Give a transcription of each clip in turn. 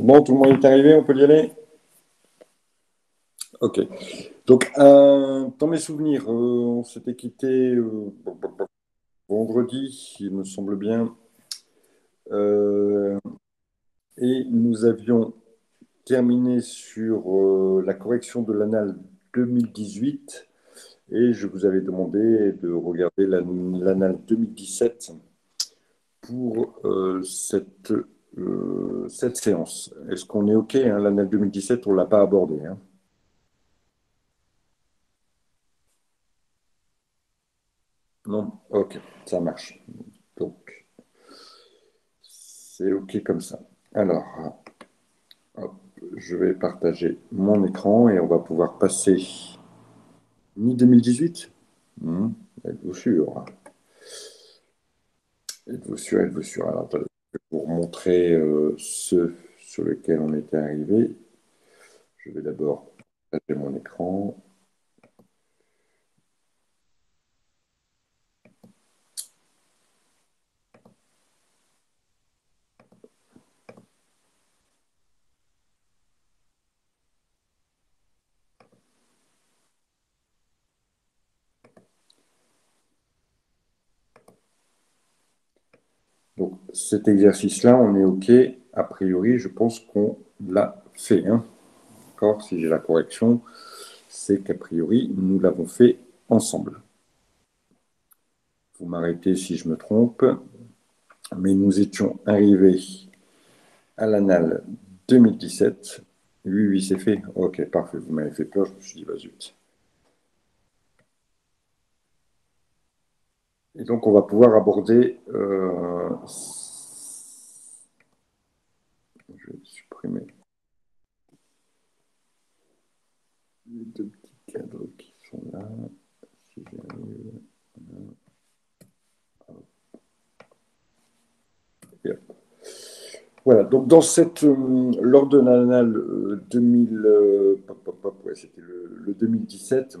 C'est bon, tout le monde est arrivé, on peut y aller? Ok. Donc, dans mes souvenirs, on s'était quitté vendredi, il me semble bien, euh, et nous avions terminé sur la correction de l'annale 2018, et je vous avais demandé de regarder l'annale 2017 pour cette séance. Est-ce qu'on est OK, hein, l'annale 2017, on ne l'a pas abordée, hein. Non? OK, ça marche. Donc, c'est OK comme ça. Alors, hop, je vais partager mon écran et on va pouvoir passer. Ni 2018? Êtes-vous sûr? Êtes-vous sûr? Êtes-vous sûr? Alors, attendez, je vais vous montrer ce sur lequel on était arrivé. Je vais d'abord partager mon écran. Donc, cet exercice-là, on est OK. A priori, je pense qu'on l'a fait, hein. D'accord? Si j'ai la correction, c'est qu'a priori, nous l'avons fait ensemble. Vous m'arrêtez si je me trompe, mais nous étions arrivés à l'annale 2017. Oui, oui, c'est fait. Ok, parfait. Vous m'avez fait peur, je me suis dit, bah zut. Et donc, on va pouvoir aborder. Je vais supprimer les deux petits cadres qui sont là. Si j'y arrive. Voilà, donc lors de l'annale 2000, ouais, c'était le 2017,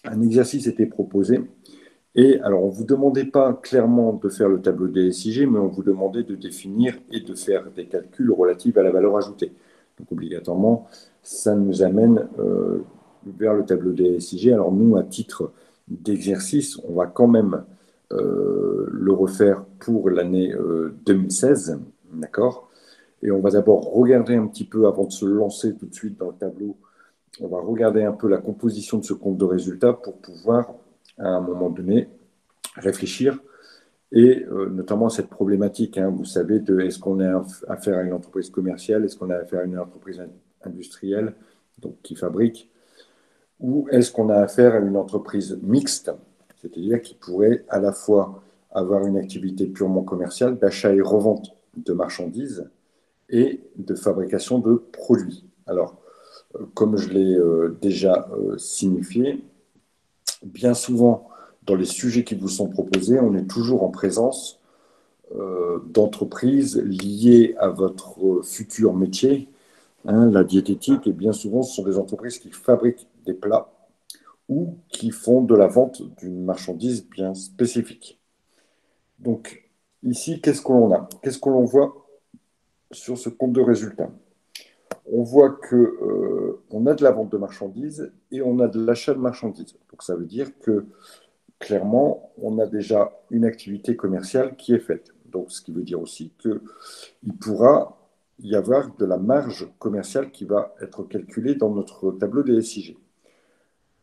un exercice était proposé. Et alors, on ne vous demandait pas clairement de faire le tableau des SIG, mais on vous demandait de définir et de faire des calculs relatifs à la valeur ajoutée. Donc, obligatoirement, ça nous amène vers le tableau des SIG. Alors, nous, à titre d'exercice, on va quand même le refaire pour l'année 2016, d'accord? Et on va d'abord regarder un petit peu, avant de se lancer tout de suite dans le tableau, on va regarder un peu la composition de ce compte de résultat pour pouvoir, à un moment donné, réfléchir et notamment à cette problématique, hein, vous savez, de est-ce qu'on a affaire à une entreprise commerciale, est-ce qu'on a affaire à une entreprise industrielle, donc qui fabrique, ou est-ce qu'on a affaire à une entreprise mixte, c'est-à-dire qui pourrait à la fois avoir une activité purement commerciale, d'achat et revente de marchandises et de fabrication de produits. Alors, comme je l'ai déjà signifié, bien souvent, dans les sujets qui vous sont proposés, on est toujours en présence d'entreprises liées à votre futur métier, hein, la diététique, et bien souvent, ce sont des entreprises qui fabriquent des plats ou qui font de la vente d'une marchandise bien spécifique. Donc, ici, qu'est-ce que l'on a? Qu'est-ce que l'on voit sur ce compte de résultats? On voit que on a de la vente de marchandises et on a de l'achat de marchandises. Donc, ça veut dire que clairement, on a déjà une activité commerciale qui est faite. Donc, ce qui veut dire aussi qu'il pourra y avoir de la marge commerciale qui va être calculée dans notre tableau des SIG.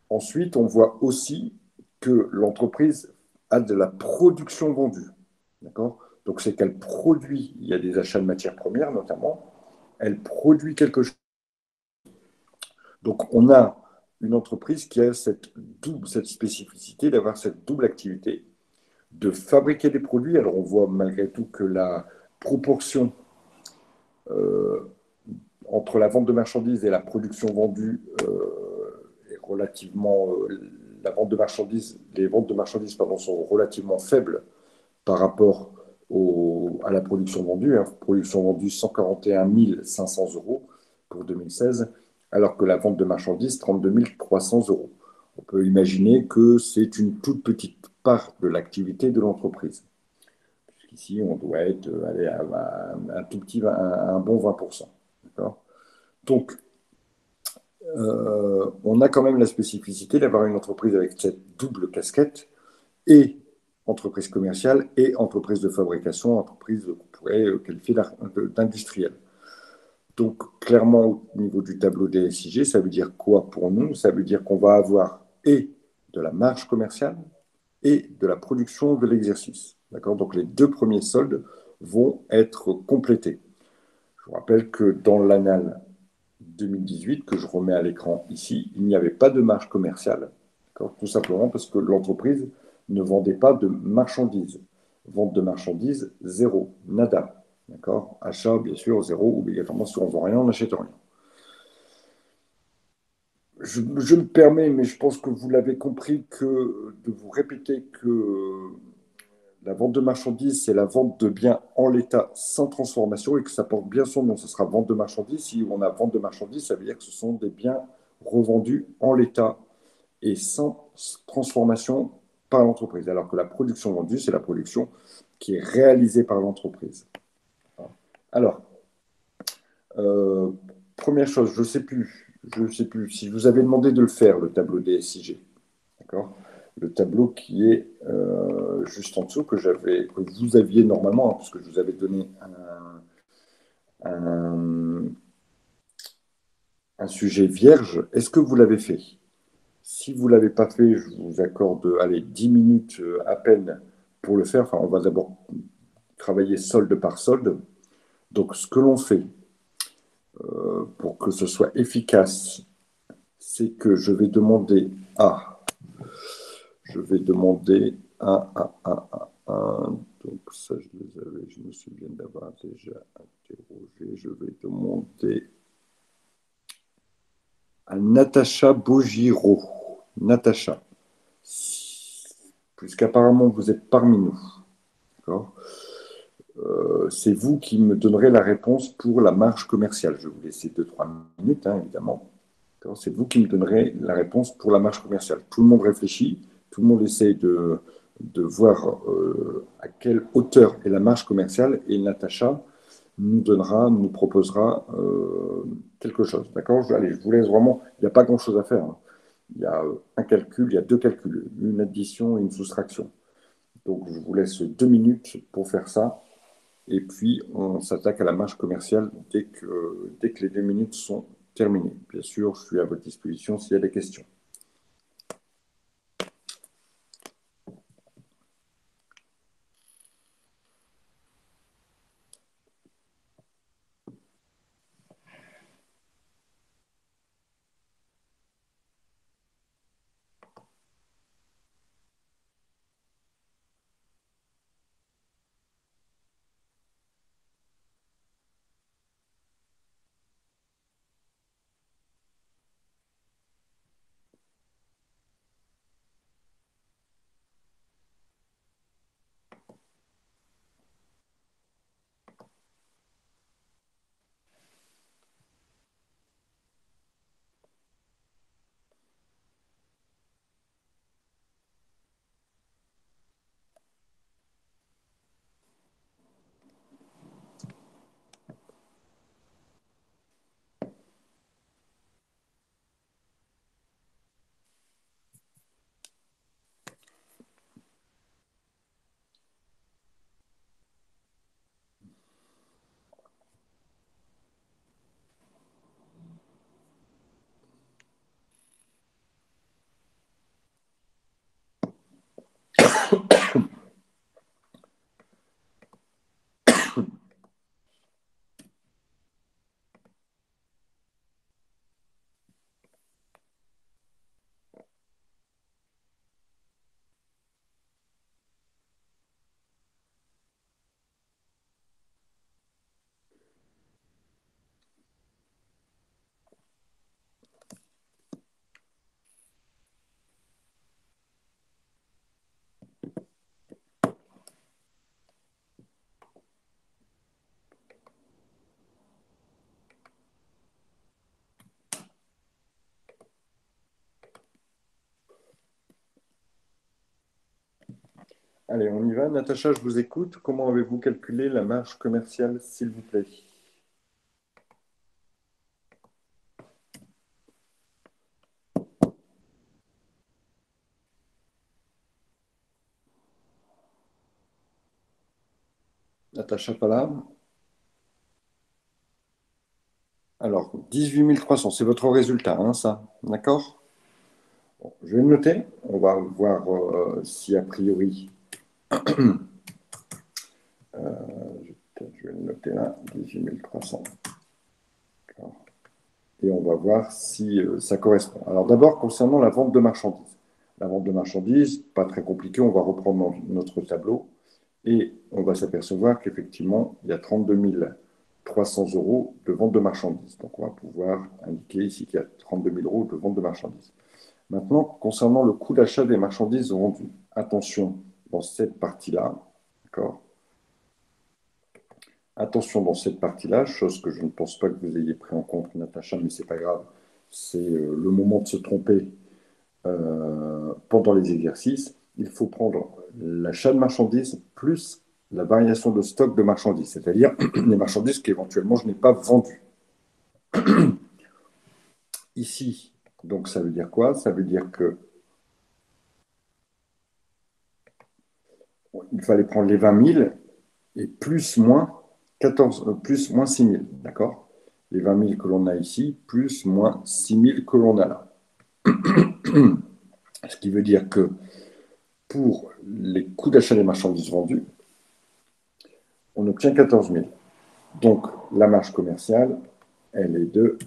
Ensuite, on voit aussi que l'entreprise a de la production vendue. D'accord? Donc, c'est qu'elle produit, il y a des achats de matières premières notamment, elle produit quelque chose. Donc, on a une entreprise qui a cette spécificité d'avoir cette double activité de fabriquer des produits. Alors, on voit malgré tout que la proportion euh, entre la vente de marchandises et la production vendue est relativement. La vente de marchandises, les ventes de marchandises pardon, sont relativement faibles par rapport à la production vendue. Hein. Production vendue 141 500 euros pour 2016, alors que la vente de marchandises 32 300 euros. On peut imaginer que c'est une toute petite part de l'activité de l'entreprise. Ici, on doit être allez, à un tout petit, un bon 20%. Donc, on a quand même la spécificité d'avoir une entreprise avec cette double casquette et entreprise commerciale et entreprise de fabrication, entreprise qu'on pourrait qualifier d'industrielle. Donc, clairement, au niveau du tableau des SIG, ça veut dire quoi pour nous? Ça veut dire qu'on va avoir et de la marge commerciale et de la production de l'exercice. D'accord? Donc, les deux premiers soldes vont être complétés. Je vous rappelle que dans l'annale 2018, que je remets à l'écran ici, il n'y avait pas de marge commerciale. Tout simplement parce que l'entreprise ne vendait pas de marchandises. Vente de marchandises, zéro, nada. D'accord? Achat, bien sûr, zéro, obligatoirement, si on ne vend rien, on n'achète rien. Je me permets, mais je pense que vous l'avez compris, de vous répéter que la vente de marchandises, c'est la vente de biens en l'état sans transformation et que ça porte bien son nom. Ce sera vente de marchandises. Si on a vente de marchandises, ça veut dire que ce sont des biens revendus en l'état et sans transformation par l'entreprise. Alors que la production vendue, c'est la production qui est réalisée par l'entreprise. Alors, euh, première chose, je sais plus si je vous avais demandé de le faire, le tableau des SIG. D'accord? Le tableau qui est juste en dessous, que vous aviez normalement, hein, puisque je vous avais donné un, un sujet vierge. Est-ce que vous l'avez fait? Si vous ne l'avez pas fait, je vous accorde allez, 10 minutes à peine pour le faire. Enfin, on va d'abord travailler solde par solde. Donc, ce que l'on fait pour que ce soit efficace, c'est que je vais demander un. Donc, ça, je me souviens d'avoir déjà interrogé. Je vais demander à Natacha Bogiro. Natacha, puisqu'apparemment vous êtes parmi nous, d'accord. C'est vous qui me donnerez la réponse pour la marge commerciale. Je vais vous laisser 2-3 minutes, hein, évidemment. C'est vous qui me donnerez la réponse pour la marge commerciale. Tout le monde réfléchit, tout le monde essaie de voir à quelle hauteur est la marge commerciale et Natacha nous proposera quelque chose. D'accord? Allez, je vous laisse vraiment, il n'y a pas grand-chose à faire, hein. Il y a un calcul, il y a deux calculs, une addition et une soustraction. Donc, je vous laisse 2 minutes pour faire ça. Et puis, on s'attaque à la marge commerciale dès que les 2 minutes sont terminées. Bien sûr, je suis à votre disposition s'il y a des questions. Allez, on y va. Natacha, je vous écoute. Comment avez-vous calculé la marge commerciale, s'il vous plaît? Natacha pas là. Alors, 18 300, c'est votre résultat, hein, ça. D'accord? Bon, je vais le noter. On va voir si a priori, je vais le noter là, 18 300. Et on va voir si ça correspond. Alors d'abord, concernant la vente de marchandises. La vente de marchandises, pas très compliqué, on va reprendre notre tableau et on va s'apercevoir qu'effectivement, il y a 32 300 € de vente de marchandises. Donc on va pouvoir indiquer ici qu'il y a 32 000 € de vente de marchandises. Maintenant, concernant le coût d'achat des marchandises vendues, attention dans cette partie-là, d'accord? Attention dans cette partie-là, chose que je ne pense pas que vous ayez pris en compte, Natacha, mais c'est pas grave. C'est le moment de se tromper pendant les exercices. Il faut prendre l'achat de marchandises plus la variation de stock de marchandises, c'est-à-dire les marchandises qu'éventuellement je n'ai pas vendues. Ici, donc ça veut dire quoi? Ça veut dire que il fallait prendre les 20 000 et plus moins 14, plus moins 6 000, d'accord? Les 20 000 que l'on a ici, plus moins 6 000 que l'on a là. Ce qui veut dire que pour les coûts d'achat des marchandises vendues, on obtient 14 000. Donc la marge commerciale, elle est de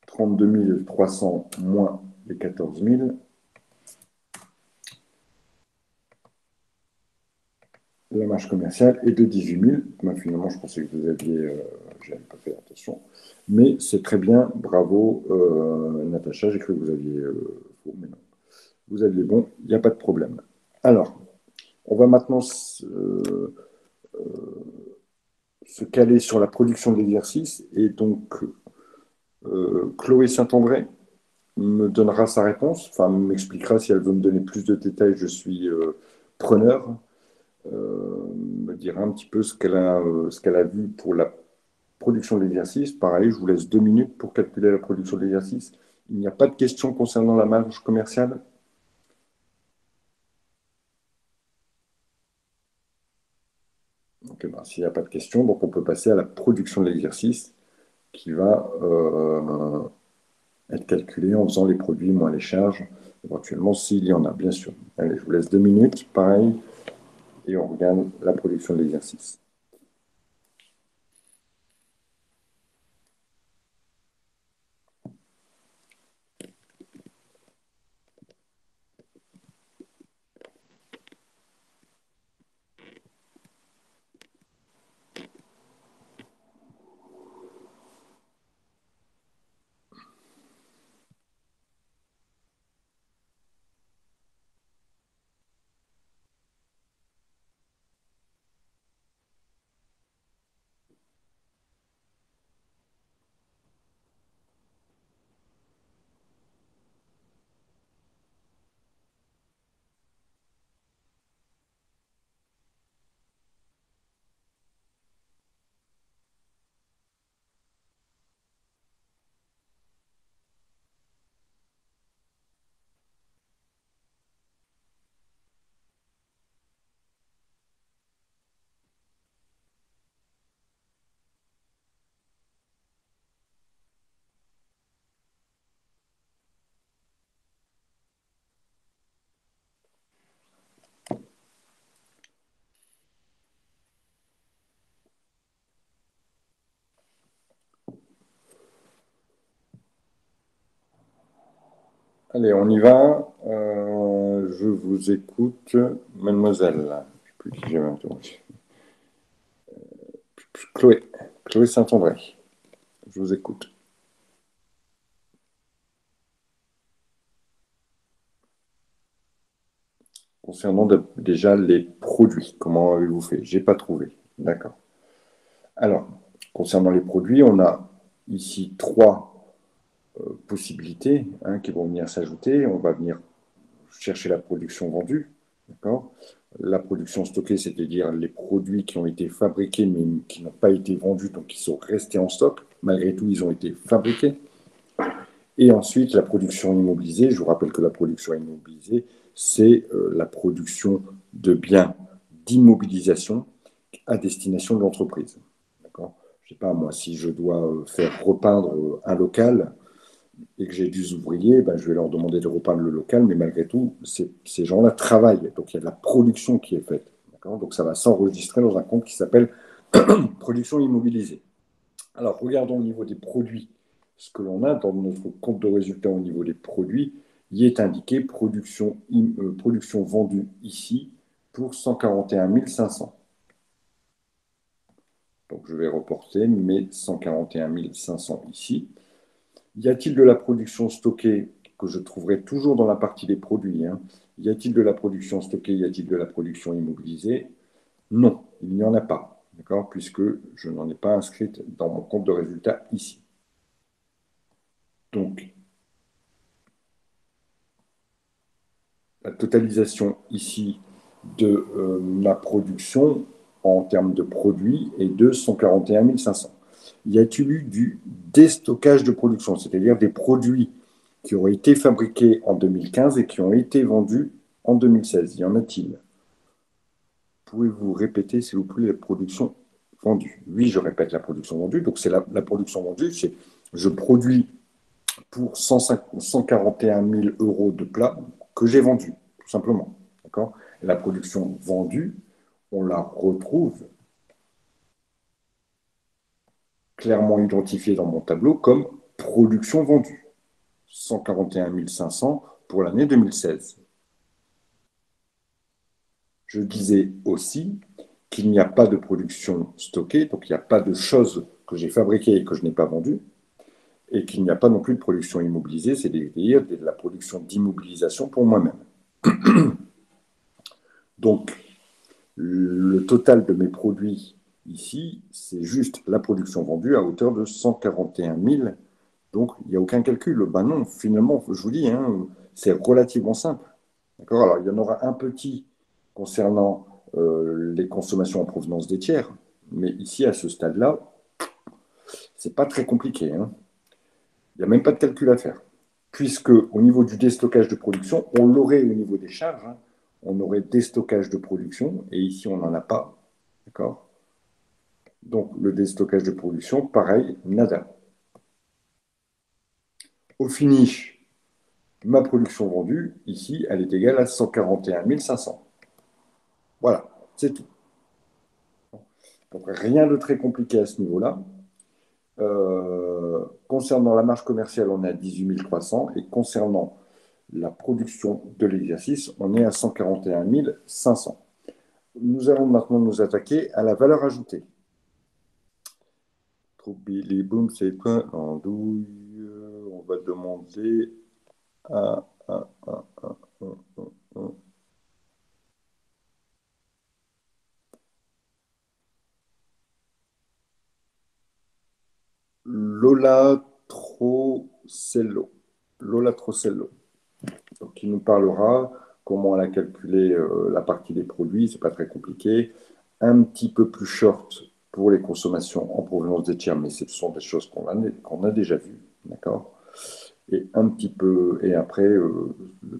32 300 moins les 14 000. La marge commerciale est de 18 000. Moi, finalement, je pensais que vous aviez, j'avais pas fait attention. Mais c'est très bien, bravo Natacha, j'ai cru que vous aviez faux, mais non. Vous aviez bon, il n'y a pas de problème. Alors, on va maintenant se caler sur la production de l'exercice. Et donc, Chloé Saint-André me donnera sa réponse, enfin m'expliquera si elle veut me donner plus de détails, je suis preneur, me dira un petit peu ce qu'elle a vu pour la production de l'exercice. Pareil, je vous laisse 2 minutes pour calculer la production de l'exercice. Il n'y a pas de question concernant la marge commerciale. Donc, ben, s'il n'y a pas de question, donc on peut passer à la production de l'exercice qui va être calculée en faisant les produits moins les charges, éventuellement s'il y en a, bien sûr. Allez, je vous laisse 2 minutes, pareil, et on regarde la production de l'exercice. Allez, on y va. Je vous écoute, mademoiselle. Je ne sais plus qui j'ai maintenant. Chloé. Chloé Saint-André. Je vous écoute. Concernant déjà les produits, comment avez-vous fait? J'ai pas trouvé. D'accord. Alors, concernant les produits, on a ici trois possibilités hein, qui vont venir s'ajouter. On va venir chercher la production vendue. D'accord. La production stockée, c'est-à-dire les produits qui ont été fabriqués mais qui n'ont pas été vendus, donc qui sont restés en stock. Malgré tout, ils ont été fabriqués. Et ensuite, la production immobilisée. Je vous rappelle que la production immobilisée, c'est la production de biens d'immobilisation à destination de l'entreprise. D'accord? Je ne sais pas, moi, si je dois faire repeindre un local et que j'ai des ouvriers, ben, je vais leur demander de repeindre le local, mais malgré tout, ces gens-là travaillent. Donc, il y a de la production qui est faite. D'accord? Donc, ça va s'enregistrer dans un compte qui s'appelle production immobilisée. Alors, regardons au niveau des produits. Ce que l'on a dans notre compte de résultat au niveau des produits, il est indiqué production vendue ici pour 141 500. Donc, je vais reporter mes 141 500 ici. Y a-t-il de la production stockée que je trouverai toujours dans la partie des produits, hein? Y a-t-il de la production stockée? Y a-t-il de la production immobilisée? Non, il n'y en a pas, d'accord, puisque je n'en ai pas inscrite dans mon compte de résultat ici. Donc, la totalisation ici de ma production en termes de produits est de 141 500. Y a-t-il eu du déstockage de production, c'est-à-dire des produits qui ont été fabriqués en 2015 et qui ont été vendus en 2016? Y en a-t-il? Pouvez-vous répéter, s'il vous plaît, la production vendue? Oui, je répète la production vendue. Donc, c'est la production vendue, c'est je produis pour 141 000 euros de plats que j'ai vendus, tout simplement. D'accord? Et la production vendue, on la retrouve clairement identifiée dans mon tableau comme production vendue. 141 500 pour l'année 2016. Je disais aussi qu'il n'y a pas de production stockée, donc il n'y a pas de choses que j'ai fabriquées et que je n'ai pas vendues, et qu'il n'y a pas non plus de production immobilisée, c'est-à-dire de la production d'immobilisation pour moi-même. Donc, le total de mes produits ici, c'est juste la production vendue à hauteur de 141 000. Donc, il n'y a aucun calcul. Ben non, finalement, je vous dis, hein, c'est relativement simple. D'accord? Alors, il y en aura un petit concernant les consommations en provenance des tiers, mais ici, à ce stade-là, c'est pas très compliqué, hein. Il n'y a même pas de calcul à faire. Puisque au niveau du déstockage de production, on l'aurait au niveau des charges, hein. On aurait déstockage de production, et ici, on n'en a pas. D'accord? Donc, le déstockage de production, pareil, nada. Au finish, ma production vendue, ici, elle est égale à 141 500. Voilà, c'est tout. Donc, rien de très compliqué à ce niveau-là. Concernant la marge commerciale, on est à 18 300 et concernant la production de l'exercice, on est à 141 500. Nous allons maintenant nous attaquer à la valeur ajoutée. Troubili boum, c'est quoi? Andouille. On va demander à, à, à, à, à, Lola Trocello. Lola Trocello. Donc, qui nous parlera comment elle a calculé la partie des produits, c'est pas très compliqué. Un petit peu plus short pour les consommations en provenance des tiers, mais ce sont des choses qu'on a déjà vues, d'accord? Et un petit peu, et après,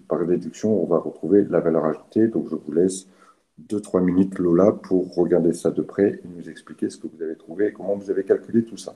par déduction, on va retrouver la valeur ajoutée. Donc, je vous laisse 2-3 minutes, Lola, pour regarder ça de près et nous expliquer ce que vous avez trouvé et comment vous avez calculé tout ça.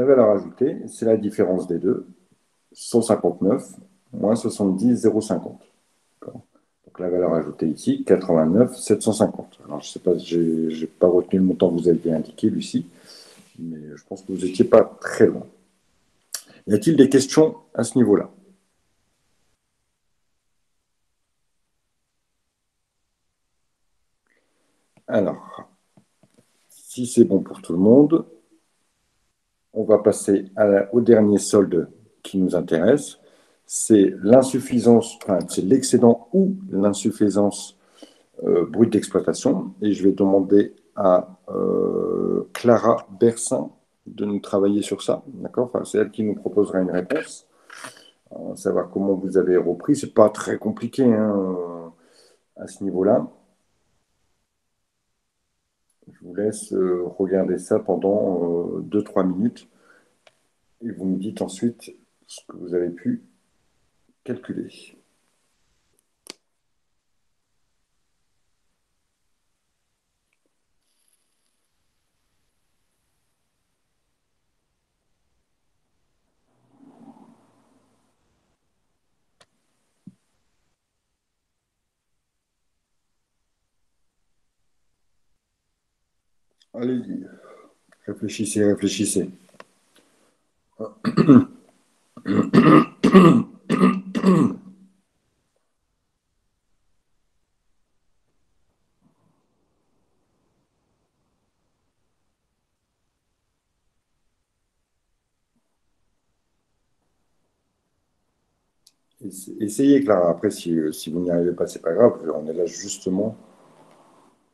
La valeur ajoutée, c'est la différence des deux. 159 moins 70, 0,50. D'accord. Donc la valeur ajoutée ici, 89, 750. Alors je ne sais pas, je n'ai pas retenu le montant que vous aviez indiqué, Lucie, mais je pense que vous n'étiez pas très loin. Y a-t-il des questions à ce niveau-là? Alors, si c'est bon pour tout le monde, on va passer au dernier solde qui nous intéresse. C'est l'insuffisance, enfin, c'est l'excédent ou l'insuffisance brute d'exploitation. Et je vais demander à Clara Bersin de nous travailler sur ça. D'accord. Enfin, c'est elle qui nous proposera une réponse. Savoir comment vous avez repris. C'est pas très compliqué hein, à ce niveau-là. Je vous laisse regarder ça pendant 2-3 minutes et vous me dites ensuite ce que vous avez pu calculer. Allez-y, réfléchissez, réfléchissez. Essayez, Clara. Après, si vous n'y arrivez pas, c'est pas grave. On est là justement.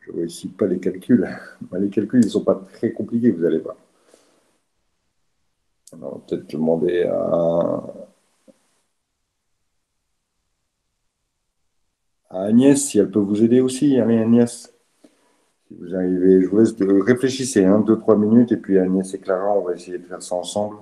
Je ne réussis pas les calculs. Les calculs, ils ne sont pas très compliqués, vous allez voir. On va peut-être demander à Agnès si elle peut vous aider aussi. Allez, Agnès, si vous arrivez, je vous laisse réfléchissez, hein, 2-3 minutes, et puis Agnès et Clara, on va essayer de faire ça ensemble.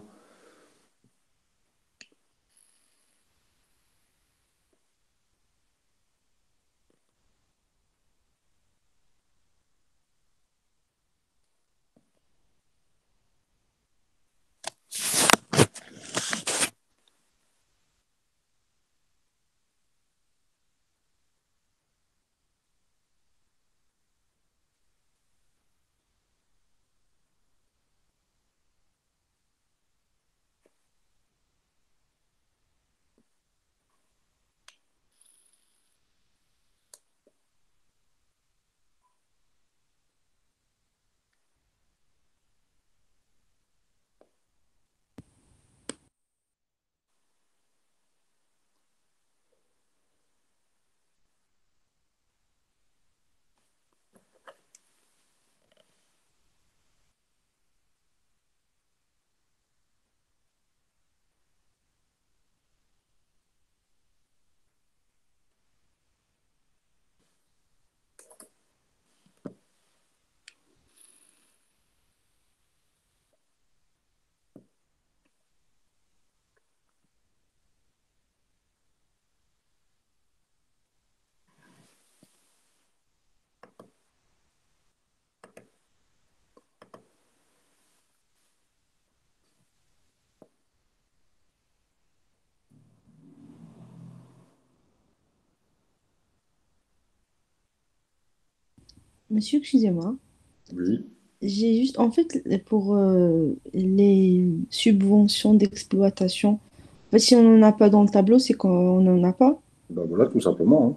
Monsieur, excusez-moi. Oui. J'ai juste, en fait, pour les subventions d'exploitation, en fait, si on n'en a pas dans le tableau, c'est qu'on n'en a pas. Ben voilà, tout simplement, hein.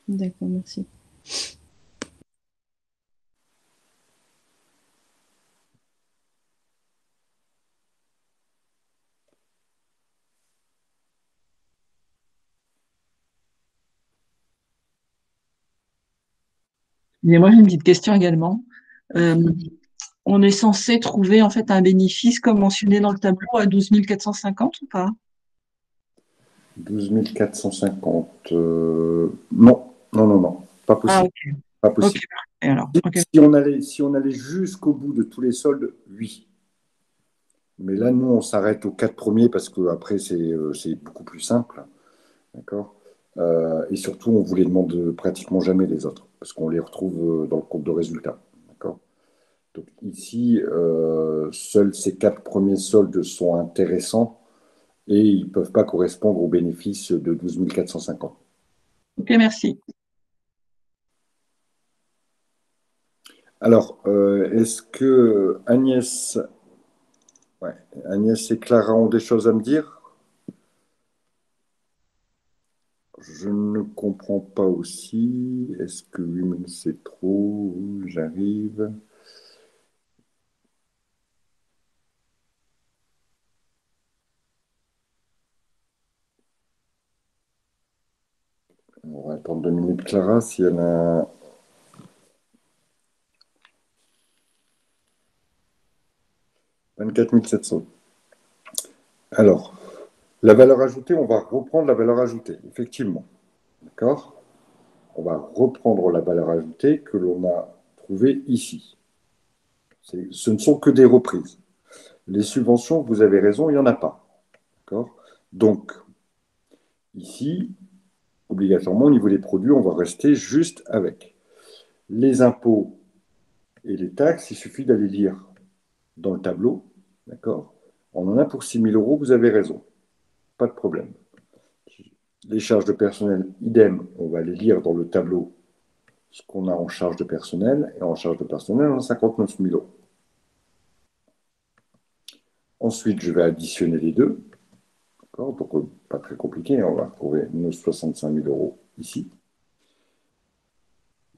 D'accord, merci. Mais moi, j'ai une petite question également. Euh, on est censé trouver en fait un bénéfice comme mentionné dans le tableau à 12 450 ou pas? 12 450. Non, non, non, non, pas Ah, possible. ok. Pas Ok. possible. Et alors, ok. Si on allait jusqu'au bout de tous les soldes, oui. Mais là, nous, on s'arrête aux 4 premiers parce que après c'est beaucoup plus simple. D'accord. Et surtout, on vous les demande pratiquement jamais les autres parce qu'on les retrouve dans le compte de résultat. D'accord. Donc ici, seuls ces 4 premiers soldes sont intéressants et ils ne peuvent pas correspondre aux bénéfices de 12 450. Ok, merci. Alors, est-ce que ouais, Agnès et Clara ont des choses à me dire? Je ne comprends pas aussi. Est-ce que 8000 c'est trop? J'arrive. On va attendre 2 minutes, Clara, si elle a 24 700. Alors, la valeur ajoutée, on va reprendre la valeur ajoutée, effectivement. D'accord? On va reprendre la valeur ajoutée que l'on a trouvée ici. Ce ne sont que des reprises. Les subventions, vous avez raison, il n'y en a pas. D'accord? Donc, ici, obligatoirement, au niveau des produits, on va rester juste avec les impôts et les taxes. Il suffit d'aller lire dans le tableau. D'accord? On en a pour 6 000 euros, vous avez raison. Pas de problème. Les charges de personnel, idem, on va les lire dans le tableau ce qu'on a en charge de personnel. Et en charge de personnel, on a 59 000 euros. Ensuite, je vais additionner les deux. D'accord? Donc, pas très compliqué. On va retrouver nos 65 000 euros ici.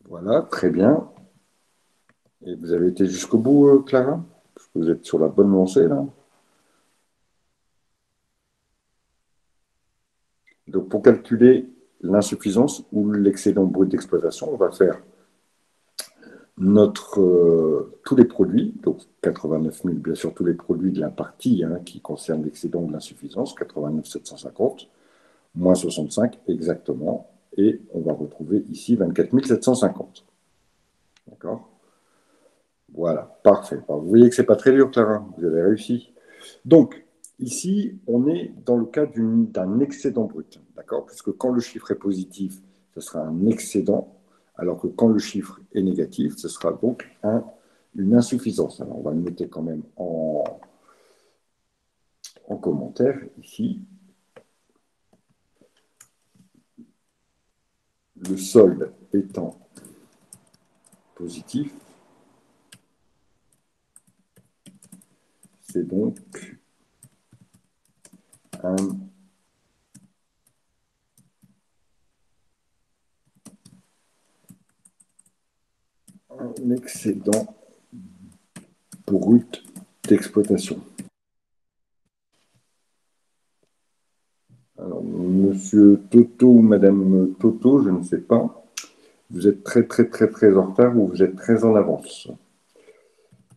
Voilà, très bien. Et vous avez été jusqu'au bout, Clara? Parce que vous êtes sur la bonne lancée, là. Donc, pour calculer l'insuffisance ou l'excédent brut d'exploitation, on va faire tous les produits, donc 89 000, bien sûr, tous les produits de la partie qui concerne l'excédent ou l'insuffisance, 89 750, moins 65 exactement, et on va retrouver ici 24 750. D'accord? Voilà, parfait. Alors, vous voyez que c'est pas très dur, Clara, vous avez réussi. Donc, ici, on est dans le cas d'un excédent brut, d'accord? Puisque quand le chiffre est positif, ce sera un excédent, alors que quand le chiffre est négatif, ce sera donc une insuffisance. Alors, on va le noter quand même en commentaire ici. Le solde étant positif, c'est donc un excédent brut d'exploitation. Alors, monsieur Toto ou madame Toto, je ne sais pas, vous êtes très très très très en retard ou vous êtes très en avance.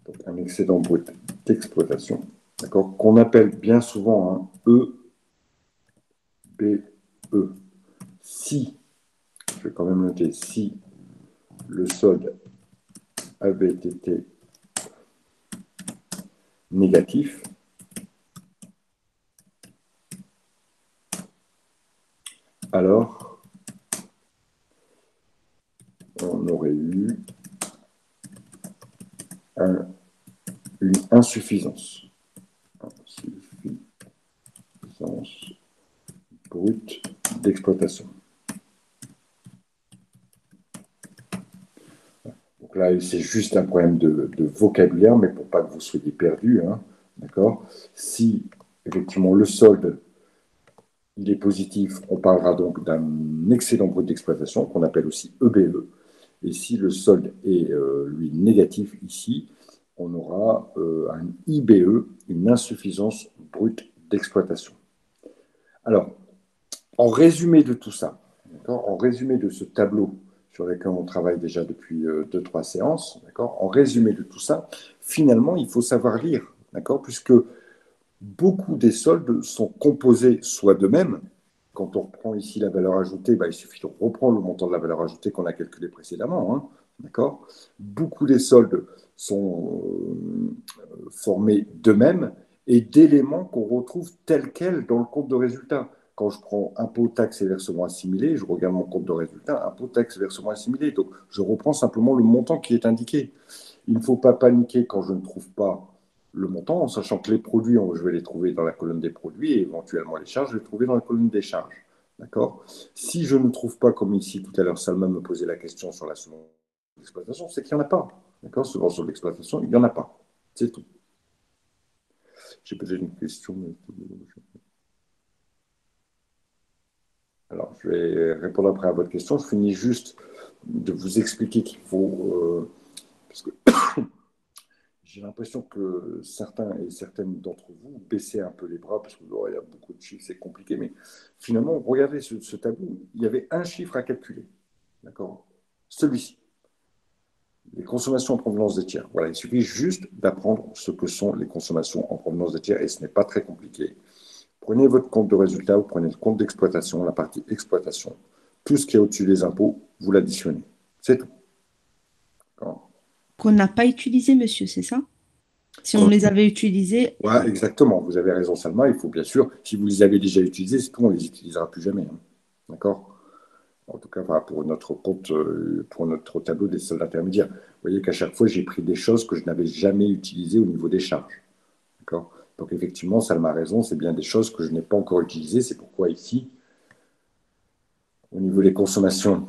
Donc, un excédent brut d'exploitation, d'accord, qu'on appelle bien souvent un EBE. Si, je vais quand même noter, si le solde avait été négatif, alors on aurait eu une insuffisance. Insuffisance brute d'exploitation. Donc là, c'est juste un problème de vocabulaire, mais pour pas que vous soyez perdu, d'accord? Si effectivement le solde il est positif, on parlera donc d'un excédent brut d'exploitation qu'on appelle aussi EBE. Et si le solde est lui négatif ici, on aura un IBE, une insuffisance brute d'exploitation. Alors, en résumé de tout ça, en résumé de ce tableau sur lequel on travaille déjà depuis 2-3 séances, en résumé de tout ça, finalement, il faut savoir lire, puisque beaucoup des soldes sont composés soit d'eux-mêmes. Quand on reprend ici la valeur ajoutée, il suffit de reprendre le montant de la valeur ajoutée qu'on a calculé précédemment. D'accord? Beaucoup des soldes sont formés d'eux-mêmes et d'éléments qu'on retrouve tels quels dans le compte de résultat. Quand je prends impôt, taxe et versement assimilé, je regarde mon compte de résultat, impôt, taxe, versement assimilé. Donc, je reprends simplement le montant qui est indiqué. Il ne faut pas paniquer quand je ne trouve pas le montant, en sachant que les produits, je vais les trouver dans la colonne des produits et éventuellement les charges, je vais les trouver dans la colonne des charges. D'accord? Si je ne trouve pas, comme ici tout à l'heure, Salma me posait la question sur la subvention d'exploitation, c'est qu'il n'y en a pas. D'accord? Subvention d'exploitation, il n'y en a pas. C'est tout. J'ai peut-être une question. Alors, je vais répondre après à votre question. Je finis juste de vous expliquer qu'il faut. Parce que j'ai l'impression que certains et certaines d'entre vous baissaient un peu les bras parce qu'il y a beaucoup de chiffres, c'est compliqué. Mais finalement, regardez ce tableau. Il y avait un chiffre à calculer. D'accord? Celui-ci. Les consommations en provenance des tiers. Voilà, il suffit juste d'apprendre ce que sont les consommations en provenance des tiers et ce n'est pas très compliqué. Prenez votre compte de résultat, vous prenez le compte d'exploitation, la partie exploitation. Tout ce qui est au-dessus des impôts, vous l'additionnez. C'est tout. Qu'on n'a pas utilisé, monsieur, c'est ça? Si on les avait utilisés, Ouais, exactement. Vous avez raison, Salma. Il faut bien sûr, si vous les avez déjà utilisés, c'est tout, on ne les utilisera plus jamais. Hein. D'accord? En tout cas, pour notre compte, pour notre tableau des soldes intermédiaires. Vous voyez qu'à chaque fois, j'ai pris des choses que je n'avais jamais utilisées au niveau des charges. D'accord? Donc, effectivement, Salma a raison, c'est bien des choses que je n'ai pas encore utilisées. C'est pourquoi ici, au niveau des consommations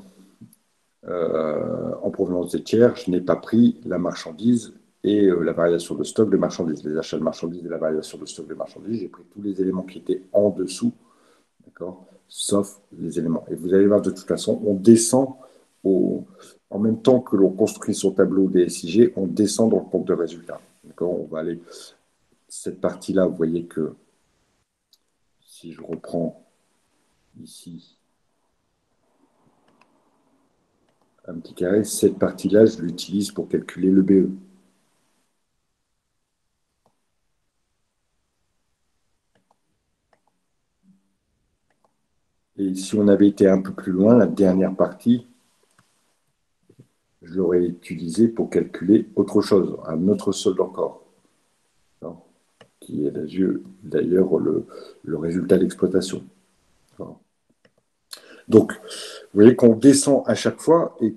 en provenance des tiers, je n'ai pas pris la marchandise et la variation de stock de marchandises, les achats de marchandises et la variation de stock de marchandises. J'ai pris tous les éléments qui étaient en dessous, d'accord, sauf les éléments. Et vous allez voir, de toute façon, on descend en même temps que l'on construit son tableau DSIG, on descend dans le compte de résultats. D'accord, on va aller cette partie-là. Vous voyez que si je reprends ici un petit carré, cette partie-là, je l'utilise pour calculer le BE. Et si on avait été un peu plus loin, la dernière partie, je l'aurais utilisée pour calculer autre chose, un autre solde encore, qui est d'ailleurs le résultat d'exploitation. Donc, vous voyez qu'on descend à chaque fois, et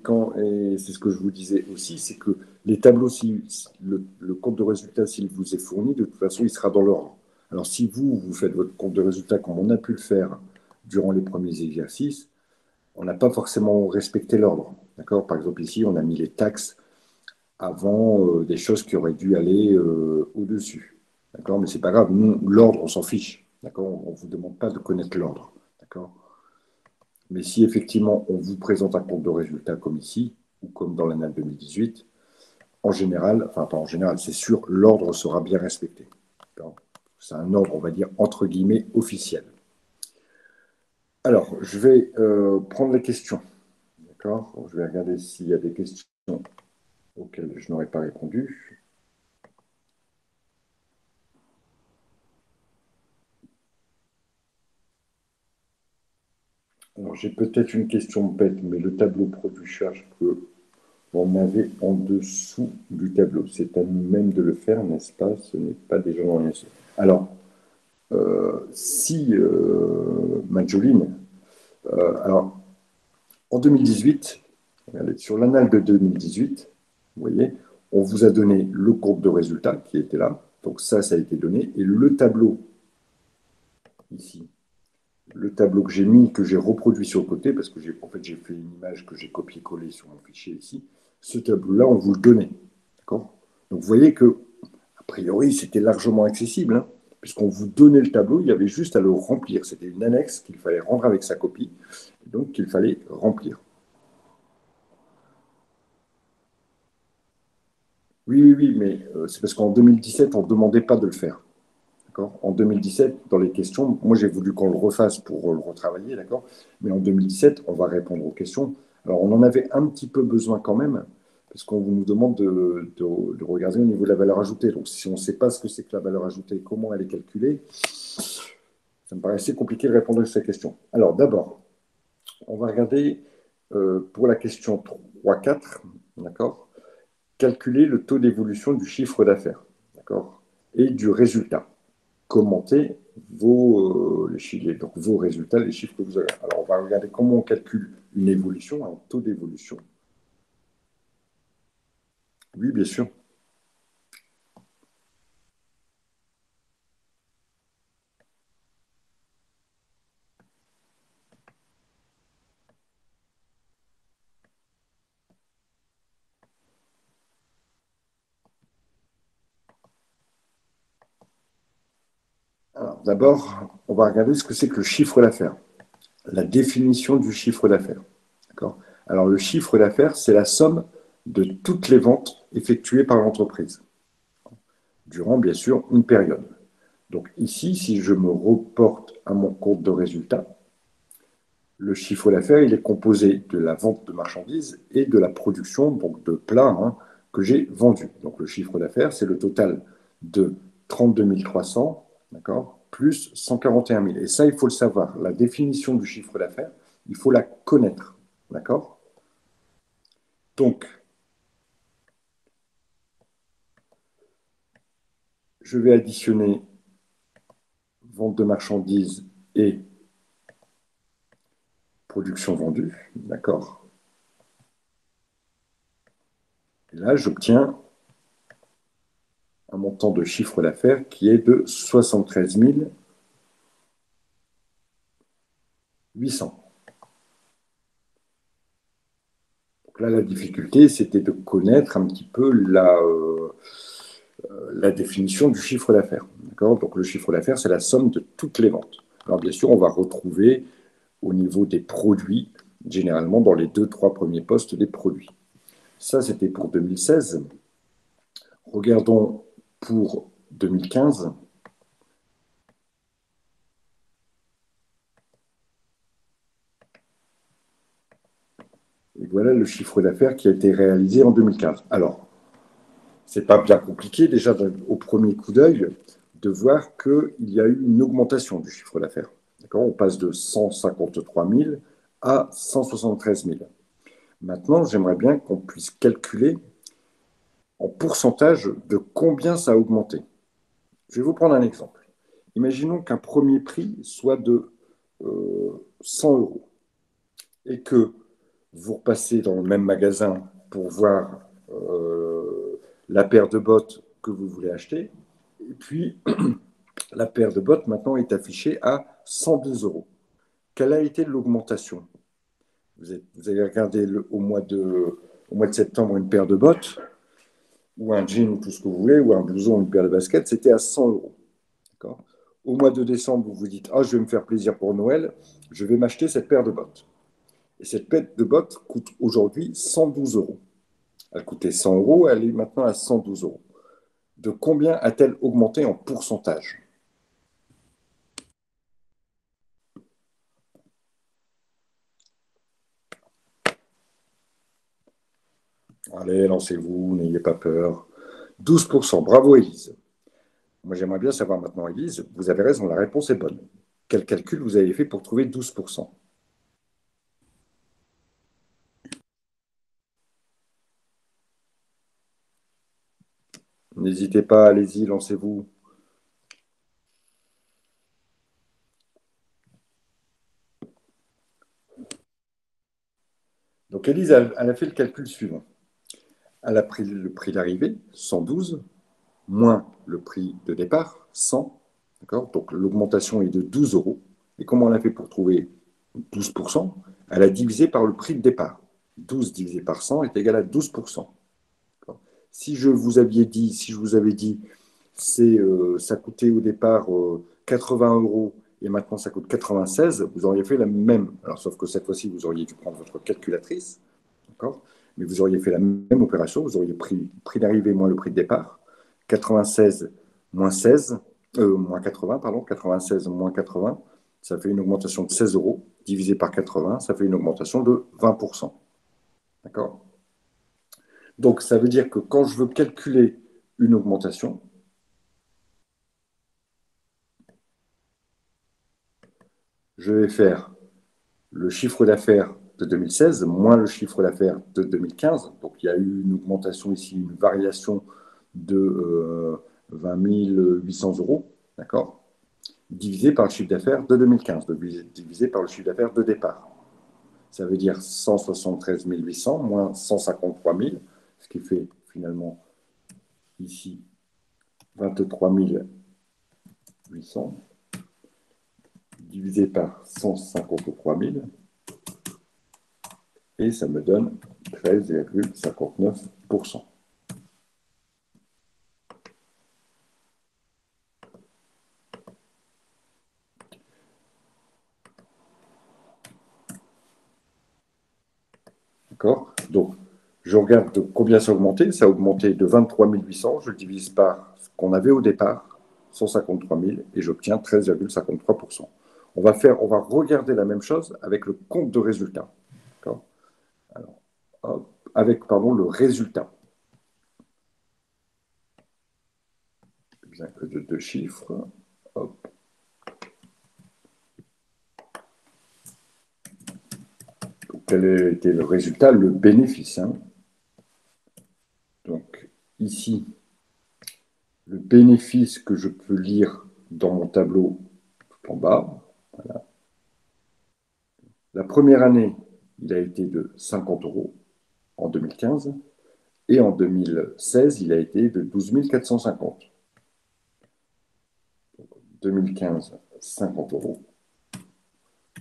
c'est ce que je vous disais aussi, c'est que les tableaux, si le compte de résultat, s'il vous est fourni, de toute façon, il sera dans l'ordre. Alors, si vous faites votre compte de résultat comme on a pu le faire durant les premiers exercices, on n'a pas forcément respecté l'ordre. D'accord? Par exemple, ici, on a mis les taxes avant des choses qui auraient dû aller au-dessus. D'accord? Mais c'est pas grave, nous, l'ordre, on s'en fiche. D'accord? On ne vous demande pas de connaître l'ordre. D'accord? Mais si effectivement on vous présente un compte de résultat comme ici, ou comme dans l'année 2018, en général, enfin pas en général, c'est sûr, l'ordre sera bien respecté. C'est un ordre, on va dire, entre guillemets, officiel. Alors, je vais prendre les questions. D'accord? Je vais regarder s'il y a des questions auxquelles je n'aurais pas répondu. Alors, j'ai peut-être une question bête, mais le tableau produit-charge que on avait en dessous du tableau. C'est à nous-mêmes de le faire, n'est-ce pas? Ce n'est pas déjà dans les... Alors, si Majoline, alors en 2018, regardez, sur l'annale de 2018, vous voyez, on vous a donné le compte de résultat qui était là. Donc ça a été donné. Et le tableau, ici, le tableau que j'ai mis, que j'ai reproduit sur le côté, parce que en fait, j'ai fait une image que j'ai copié-collé sur mon fichier ici. Ce tableau-là, on vous le donnait. D'accord? Donc vous voyez que, a priori, c'était largement accessible, hein, puisqu'on vous donnait le tableau, il y avait juste à le remplir. C'était une annexe qu'il fallait rendre avec sa copie, et donc qu'il fallait remplir. Oui, oui, oui, mais c'est parce qu'en 2017, on ne demandait pas de le faire. En 2017, dans les questions, moi j'ai voulu qu'on le refasse pour le retravailler, d'accord? Mais en 2017, on va répondre aux questions. Alors on en avait un petit peu besoin quand même, parce qu'on nous demande de regarder au niveau de la valeur ajoutée. Donc si on ne sait pas ce que c'est que la valeur ajoutée, comment elle est calculée, ça me paraissait compliqué de répondre à ces questions. Alors d'abord, on va regarder pour la question 3-4, d'accord? Calculer le taux d'évolution du chiffre d'affaires, d'accord? Et du résultat. Commenter donc vos résultats, les chiffres que vous avez. Alors, on va regarder comment on calcule une évolution, un taux d'évolution. Oui, bien sûr. Alors, d'abord, on va regarder ce que c'est que le chiffre d'affaires, la définition du chiffre d'affaires. D'accord? Alors, le chiffre d'affaires, c'est la somme de toutes les ventes effectuées par l'entreprise, durant, bien sûr, une période. Donc ici, si je me reporte à mon compte de résultat, le chiffre d'affaires, il est composé de la vente de marchandises et de la production, donc de plats que j'ai vendus. Donc le chiffre d'affaires, c'est le total de 32 300, d'accord, plus 141 000. Et ça, il faut le savoir. La définition du chiffre d'affaires, il faut la connaître, d'accord. Donc, je vais additionner vente de marchandises et production vendue, d'accord. Et là, j'obtiens un montant de chiffre d'affaires qui est de 73 800. Donc là, la difficulté, c'était de connaître un petit peu la définition du chiffre d'affaires. Donc le chiffre d'affaires, c'est la somme de toutes les ventes. Alors bien sûr, on va retrouver au niveau des produits, généralement dans les 2-3 premiers postes des produits. Ça, c'était pour 2016. Regardons pour 2015. Et voilà le chiffre d'affaires qui a été réalisé en 2015. Alors, c'est pas bien compliqué déjà au premier coup d'œil de voir qu'il y a eu une augmentation du chiffre d'affaires. On passe de 153 000 à 173 000. Maintenant, j'aimerais bien qu'on puisse calculer en pourcentage de combien ça a augmenté. Je vais vous prendre un exemple. Imaginons qu'un premier prix soit de 100 euros et que vous repassez dans le même magasin pour voir la paire de bottes que vous voulez acheter. Et puis, la paire de bottes maintenant est affichée à 112 euros. Quelle a été l'augmentation? Vous avez regardé au mois de septembre une paire de bottes, ou un jean, ou tout ce que vous voulez, ou un blouson, une paire de baskets, c'était à 100 euros. D'accord. Au mois de décembre, vous vous dites, ah, je vais me faire plaisir pour Noël, je vais m'acheter cette paire de bottes. Et cette paire de bottes coûte aujourd'hui 112 euros. Elle coûtait 100 euros, elle est maintenant à 112 euros. De combien a-t-elle augmenté en pourcentage? Allez, lancez-vous, n'ayez pas peur. 12%. Bravo, Élise. Moi, j'aimerais bien savoir maintenant, Élise, vous avez raison, la réponse est bonne. Quel calcul vous avez fait pour trouver 12%? N'hésitez pas, allez-y, lancez-vous. Donc, Élise, elle a fait le calcul suivant. Elle a pris le prix d'arrivée, 112, moins le prix de départ, 100. D'accord. Donc, l'augmentation est de 12 euros. Et comment elle a fait pour trouver 12%? Elle a divisé par le prix de départ. 12 divisé par 100 est égal à 12%. Si je vous avais dit, ça coûtait au départ 80 euros et maintenant ça coûte 96, vous auriez fait la même. Alors, sauf que cette fois-ci, vous auriez dû prendre votre calculatrice, d'accord? Mais vous auriez fait la même opération, vous auriez pris le prix d'arrivée moins le prix de départ, 96 moins 16, moins 80, pardon, 96 moins 80, ça fait une augmentation de 16 euros, divisé par 80, ça fait une augmentation de 20%. D'accord? Donc, ça veut dire que quand je veux calculer une augmentation, je vais faire le chiffre d'affaires de 2016 moins le chiffre d'affaires de 2015. Donc, il y a eu une augmentation ici, une variation de 20 800 euros, d'accord, divisé par le chiffre d'affaires de 2015, divisé par le chiffre d'affaires de départ. Ça veut dire 173 800 moins 153 000, ce qui fait finalement, ici, 23 800 divisé par 153 000, et ça me donne 13,59%. D'accord? Donc, je regarde de combien ça a augmenté. Ça a augmenté de 23 800. Je le divise par ce qu'on avait au départ, 153 000, et j'obtiens 13,53%. On va regarder la même chose avec le compte de résultat. D'accord? Alors, hop, avec, pardon, le résultat. Bien que de deux chiffres. Hop. Donc, quel a été le résultat? Le bénéfice. Hein. Donc, ici, le bénéfice que je peux lire dans mon tableau tout en bas. Voilà. La première année, il a été de 50 € en 2015. Et en 2016, il a été de 12 450. 2015, 50 €.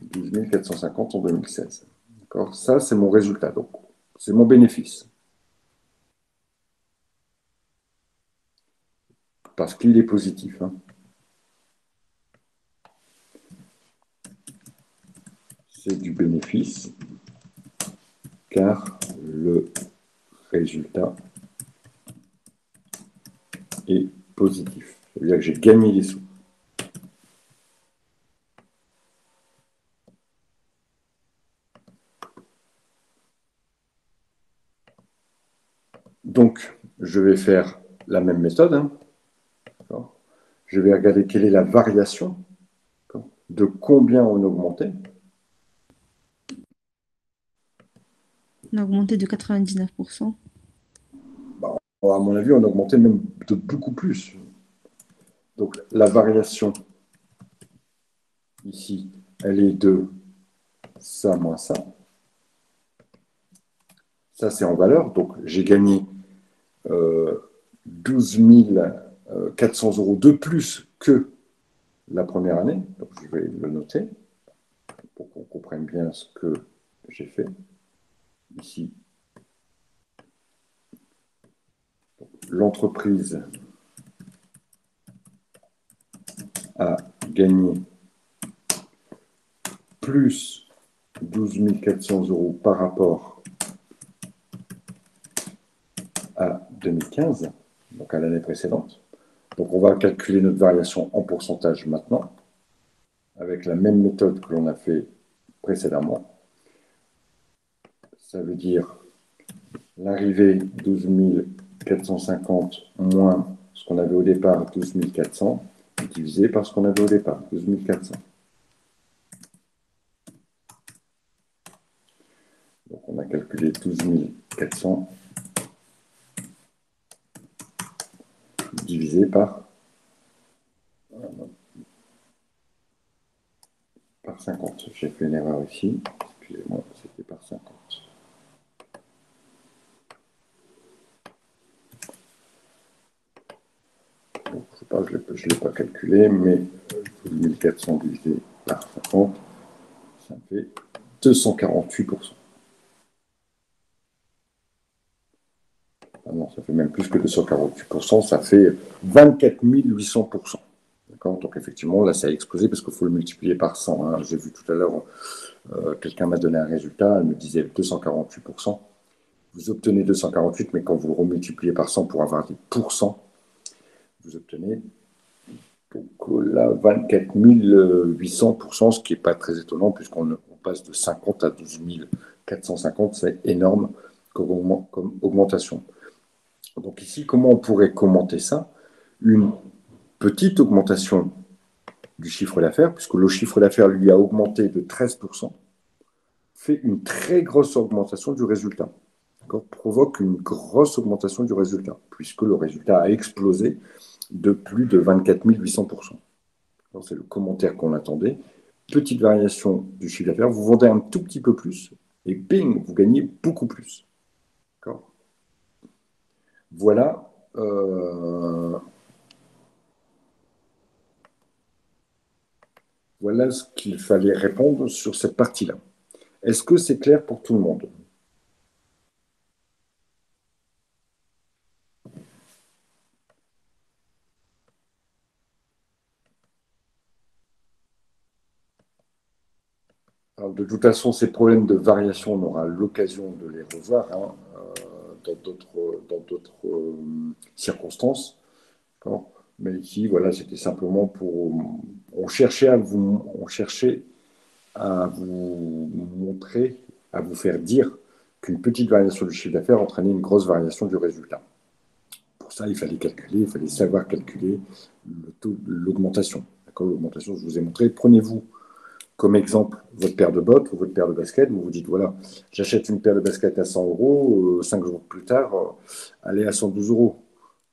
12 450 en 2016. D'accord? Ça, c'est mon résultat. Donc, c'est mon bénéfice. Parce qu'il est positif. Hein. C'est du bénéfice, car le résultat est positif. Ça veut dire que j'ai gagné des sous. Donc, je vais faire la même méthode. Hein. Je vais regarder quelle est la variation, de combien on a augmenté. On a augmenté de 99%. Bah, à mon avis, on a augmenté même de beaucoup plus. Donc, la variation, ici, elle est de ça moins ça. Ça, c'est en valeur. Donc, j'ai gagné 12 400 € de plus que la première année. Donc, je vais le noter pour qu'on comprenne bien ce que j'ai fait. Ici, l'entreprise a gagné plus 12 400 € par rapport à 2015, donc à l'année précédente. Donc on va calculer notre variation en pourcentage maintenant, avec la même méthode que l'on a fait précédemment. Ça veut dire l'arrivée 12 450 moins ce qu'on avait au départ, 12 400, divisé par ce qu'on avait au départ, 12 400. Donc on a calculé 12 400 divisé par 50. J'ai fait une erreur ici. Excusez-moi, c'était par 50. Donc, je ne l'ai pas calculé, mais 12 400 divisé par 50, ça fait 248%. Ah non, ça fait même plus que 248%, ça fait 24 800%. D'accord? Donc effectivement, là, ça a explosé parce qu'il faut le multiplier par 100. Hein. J'ai vu tout à l'heure, quelqu'un m'a donné un résultat, elle me disait 248%. Vous obtenez 248, mais quand vous le remultipliez par 100 pour avoir des pourcents, vous obtenez donc là 24 800%, ce qui n'est pas très étonnant puisqu'on passe de 50 à 12 450, c'est énorme comme augmentation. Donc ici, comment on pourrait commenter ça? Une petite augmentation du chiffre d'affaires, puisque le chiffre d'affaires lui a augmenté de 13%, fait une très grosse augmentation du résultat. Provoque une grosse augmentation du résultat, puisque le résultat a explosé de plus de 24 800%. C'est le commentaire qu'on attendait. Petite variation du chiffre d'affaires, vous vendez un tout petit peu plus, et bing, vous gagnez beaucoup plus. Voilà, voilà ce qu'il fallait répondre sur cette partie-là. Est-ce que c'est clair pour tout le monde? Alors, de toute façon, ces problèmes de variation, on aura l'occasion de les revoir hein, dans d'autres circonstances. D'accord. Mais ici, voilà, c'était simplement pour. On cherchait à vous montrer, à vous faire dire qu'une petite variation du chiffre d'affaires entraînait une grosse variation du résultat. Pour ça, il fallait calculer, il fallait savoir calculer le taux de l'augmentation. D'accord, l'augmentation, je vous ai montré. Prenez-vous comme exemple votre paire de bottes ou votre paire de baskets. Vous vous dites, voilà, j'achète une paire de baskets à 100 euros, 5 jours plus tard, elle est à 112 euros.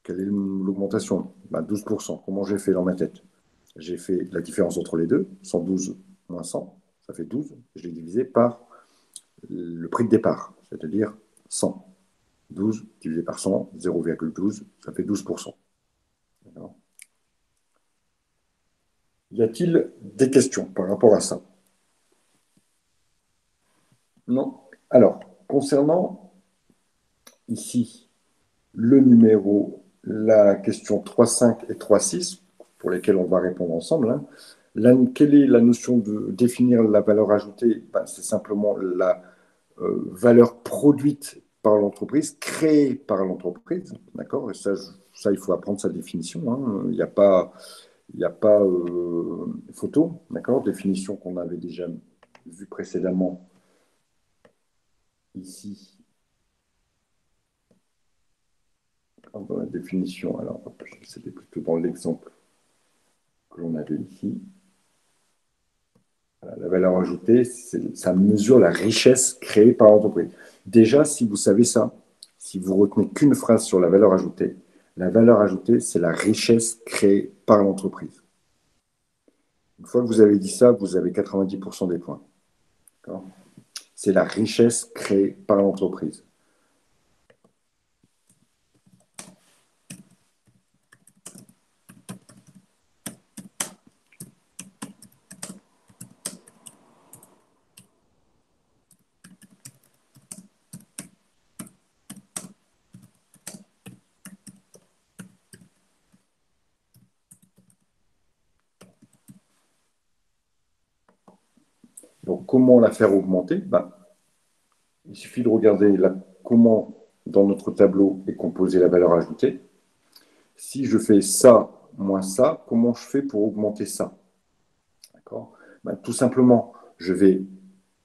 Quelle est l'augmentation? 12%. Comment j'ai fait dans ma tête? J'ai fait la différence entre les deux, 112 moins 100, ça fait 12. Je l'ai divisé par le prix de départ, c'est-à-dire 100. 12 divisé par 100, 0,12, ça fait 12%. D'accord. Y a-t-il des questions par rapport à ça? Non. Alors, concernant ici le numéro, la question 3,5 et 3,6, pour lesquelles on va répondre ensemble, hein. Quelle est la notion de définir la valeur ajoutée? C'est simplement la valeur produite par l'entreprise, créée par l'entreprise. D'accord. Et ça, il faut apprendre sa définition. Hein. Il n'y a pas photo. D'accord. Définition qu'on avait déjà vue précédemment ici. Dans la définition, alors c'était plutôt dans l'exemple que l'on avait ici. Voilà, la valeur ajoutée, ça mesure la richesse créée par l'entreprise. Déjà, si vous savez ça, si vous retenez qu'une phrase sur la valeur ajoutée, c'est la richesse créée par l'entreprise. Une fois que vous avez dit ça, vous avez 90% des points. C'est la richesse créée par l'entreprise. Donc, comment la faire augmenter? Il suffit de regarder comment, dans notre tableau, est composée la valeur ajoutée. Si je fais ça moins ça, comment je fais pour augmenter ça? D'accord. Tout simplement, je vais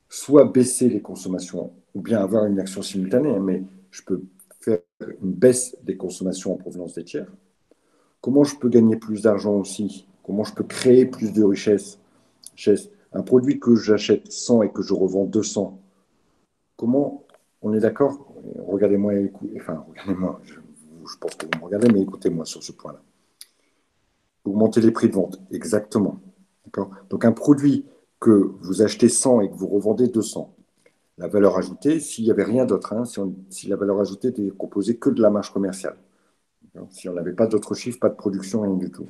soit baisser les consommations ou bien avoir une action simultanée, mais je peux faire une baisse des consommations en provenance des tiers. Comment je peux gagner plus d'argent aussi? Comment je peux créer plus de richesse? Un produit que j'achète 100 et que je revends 200, comment, on est d'accord? Regardez-moi, regardez-moi, je pense que vous me regardez, mais écoutez-moi sur ce point-là. Augmenter les prix de vente, exactement. Donc un produit que vous achetez 100 et que vous revendez 200, la valeur ajoutée, s'il n'y avait rien d'autre, hein, si la valeur ajoutée était composée que de la marge commerciale, si on n'avait pas d'autres chiffres, pas de production, rien du tout.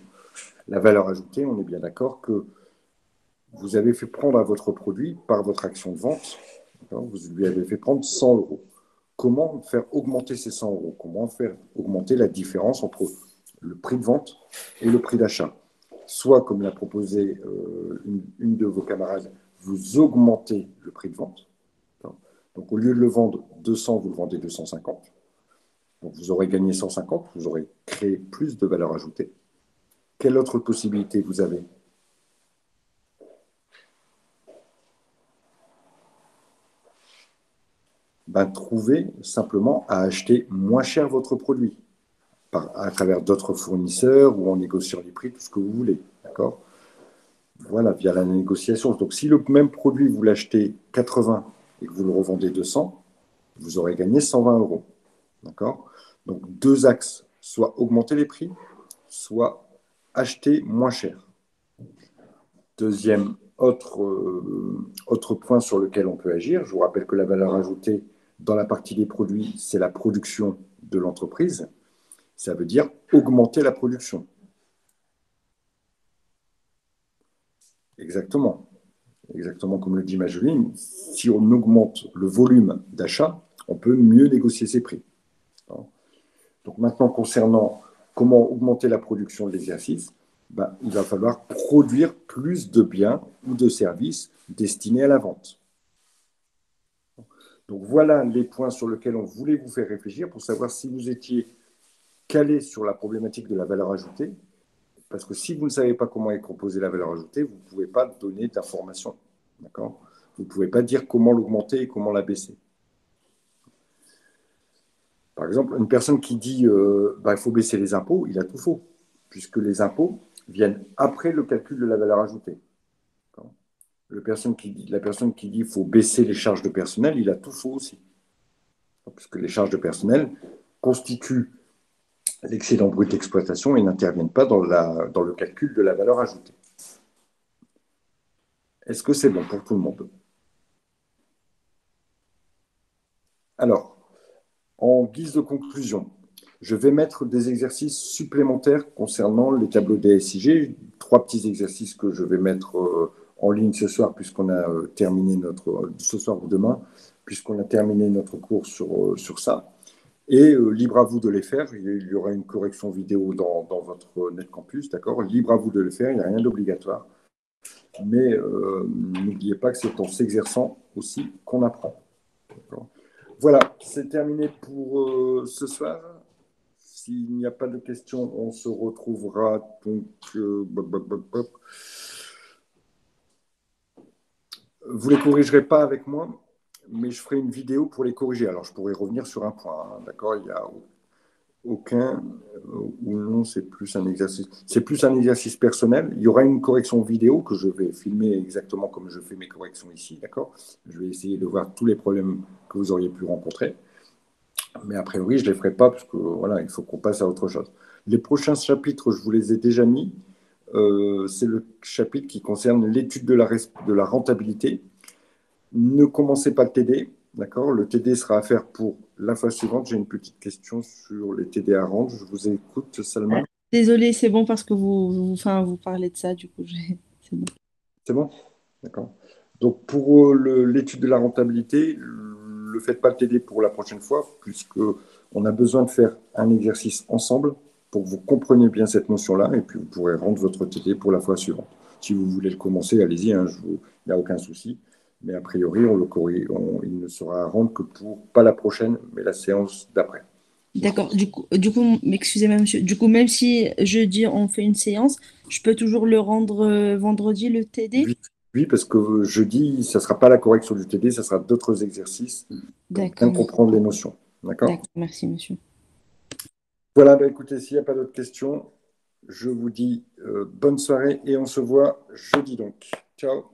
La valeur ajoutée, on est bien d'accord que vous avez fait prendre à votre produit par votre action de vente, vous lui avez fait prendre 100 euros. Comment faire augmenter ces 100 euros? Comment faire augmenter la différence entre le prix de vente et le prix d'achat? Soit, comme l'a proposé une de vos camarades, vous augmentez le prix de vente. Donc, au lieu de le vendre 200, vous le vendez 250. Donc, vous aurez gagné 150, vous aurez créé plus de valeur ajoutée. Quelle autre possibilité vous avez? Trouver simplement à acheter moins cher votre produit à travers d'autres fournisseurs ou en négociant les prix, tout ce que vous voulez. D'accord? Voilà, via la négociation. Donc, si le même produit, vous l'achetez 80 et que vous le revendez 200, vous aurez gagné 120 euros. D'accord? Donc, deux axes, soit augmenter les prix, soit acheter moins cher. Deuxième, autre point sur lequel on peut agir, je vous rappelle que la valeur ajoutée dans la partie des produits, c'est la production de l'entreprise, ça veut dire augmenter la production. Exactement. Exactement comme le dit Mageline, si on augmente le volume d'achat, on peut mieux négocier ses prix. Donc maintenant, concernant comment augmenter la production de l'exercice, ben, il va falloir produire plus de biens ou de services destinés à la vente. Donc voilà les points sur lesquels on voulait vous faire réfléchir pour savoir si vous étiez calé sur la problématique de la valeur ajoutée. Parce que si vous ne savez pas comment est composée la valeur ajoutée, vous ne pouvez pas donner d'informations. D'accord ? Vous ne pouvez pas dire comment l'augmenter et comment la baisser. Par exemple, une personne qui dit il faut baisser les impôts, il a tout faux, puisque les impôts viennent après le calcul de la valeur ajoutée. La personne qui dit qu'il faut baisser les charges de personnel, il a tout faux aussi. Puisque les charges de personnel constituent l'excédent brut d'exploitation et n'interviennent pas dans le calcul de la valeur ajoutée. Est-ce que c'est bon pour tout le monde? Alors, en guise de conclusion, je vais mettre des exercices supplémentaires concernant les tableaux DSIG, 3 petits exercices que je vais mettre en ligne ce soir, puisqu'on a terminé ce soir ou demain, puisqu'on a terminé notre cours sur ça. Et libre à vous de les faire. Il y aura une correction vidéo dans votre NetCampus, d'accord? Libre à vous de le faire, il n'y a rien d'obligatoire. Mais n'oubliez pas que c'est en s'exerçant aussi qu'on apprend. Voilà, c'est terminé pour ce soir. S'il n'y a pas de questions, on se retrouvera donc. Vous ne les corrigerez pas avec moi, mais je ferai une vidéo pour les corriger. Alors, je pourrais revenir sur un point, hein, d'accord? Il n'y a aucun ou non, c'est plus un exercice. C'est plus un exercice personnel. Il y aura une correction vidéo que je vais filmer exactement comme je fais mes corrections ici, d'accord? Je vais essayer de voir tous les problèmes que vous auriez pu rencontrer. Mais a priori, je ne les ferai pas parce que voilà, il faut qu'on passe à autre chose. Les prochains chapitres, je vous les ai déjà mis. C'est le chapitre qui concerne l'étude de la rentabilité. Ne commencez pas le TD, d'accord? Le TD sera à faire pour la fois suivante. J'ai une petite question sur les TD à rendre. Je vous écoute, Salma. Désolée, c'est bon parce que vous parlez de ça, du coup, c'est bon. C'est bon? D'accord. Donc, pour l'étude de la rentabilité, ne faites pas le TD pour la prochaine fois, puisqu'on a besoin de faire un exercice ensemble pour que vous compreniez bien cette notion-là, et puis vous pourrez rendre votre TD pour la fois suivante. Si vous voulez le commencer, allez-y, hein, il n'y a aucun souci. Mais a priori, il ne sera à rendre que pas la prochaine, mais la séance d'après. D'accord. Du coup, excusez-moi, monsieur. Du coup, même si jeudi on fait une séance, je peux toujours le rendre vendredi, le TD? Oui, oui, parce que jeudi, ça ne sera pas la correction du TD, ça sera d'autres exercices pour bien D'accord. comprendre les notions. D'accord? D'accord. Merci, monsieur. Voilà, écoutez, s'il n'y a pas d'autres questions, je vous dis bonne soirée et on se voit jeudi donc. Ciao.